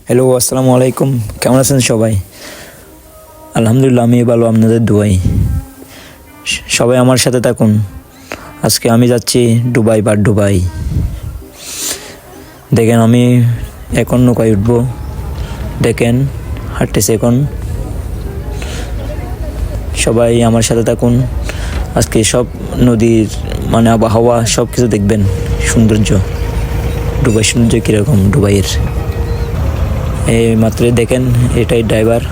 Hello, আসসালামু আলাইকুম। কেমন আছেন সবাই? আলহামদুলিল্লাহ, আমি ভালো, আপনাদের দোয়াই। সবাই আমার সাথে থাকুন। আজকে আমি যাচ্ছি দুবাই। দেখেন, আমি এখন নৌকায় উঠবো। দেখেন, হাঁটতেছে এখন। সবাই আমার সাথে থাকুন। আজকে সব নদীর আবহাওয়া সব কিছু দেখবেন। সৌন্দর্য, দুবাই সৌন্দর্য কীরকম দুবাইয়ের। এই মাত্র দেখেন, এটাই ড্রাইভার।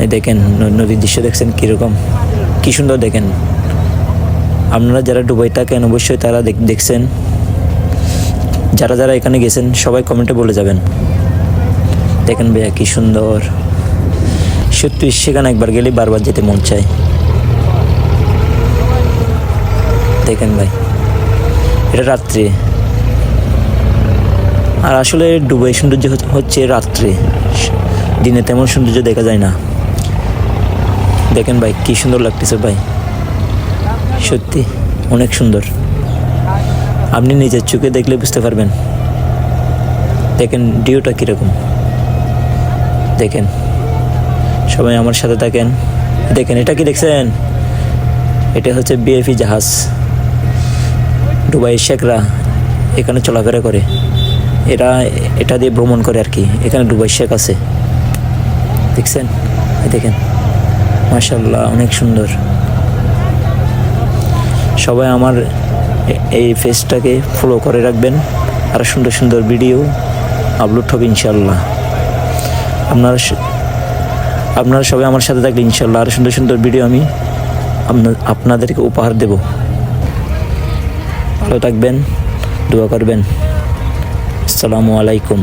এই দেখেন নদীর দৃশ্য দেখছেন কীরকম, কী সুন্দর দেখেন। আপনারা যারা দুবাই থাকেন অবশ্যই তারা দেখছেন। যারা এখানে গেছেন সবাই কমেন্টে বলে যাবেন। দেখেন ভাইয়া কী সুন্দর, সত্যি সেখানে একবার গেলে বারবার যেতে মন চায়। দেখেন ভাই, এটা রাত্রে। আর আসলে দুবাই সৌন্দর্য হচ্ছে রাত্রে, দিনে তেমন সৌন্দর্য দেখা যায় না। দেখেন ভাই কী সুন্দর লাগতেছে ভাই, সত্যি অনেক সুন্দর। আপনি নিজের চোখে দেখলে বুঝতে পারবেন। দেখেন ভিউটা কীরকম, দেখেন। সবাই আমার সাথে থাকেন। দেখেন এটা কি দেখছেন? এটা হচ্ছে বিএফি জাহাজ। দুবাইয়ের শেখরা এখানে চলাফেরা করে, এটা দিয়ে ভ্রমণ করে আর কি। এখানে দুবাই শেখ আছে, দেখছেন? দেখেন, মাশাআল্লাহ, অনেক সুন্দর। সবাই আমার এই পেজটাকে ফলো করে রাখবেন। আর সুন্দর সুন্দর ভিডিও আপলোড হবে ইনশাআল্লাহ। আপনারা সবাই আমার সাথে থাকলে ইনশাআল্লাহ আরও সুন্দর সুন্দর ভিডিও আমি আপনাদেরকে উপহার দেব। ভালো থাকবেন, দোয়া করবেন। আসসালামু আলাইকুম।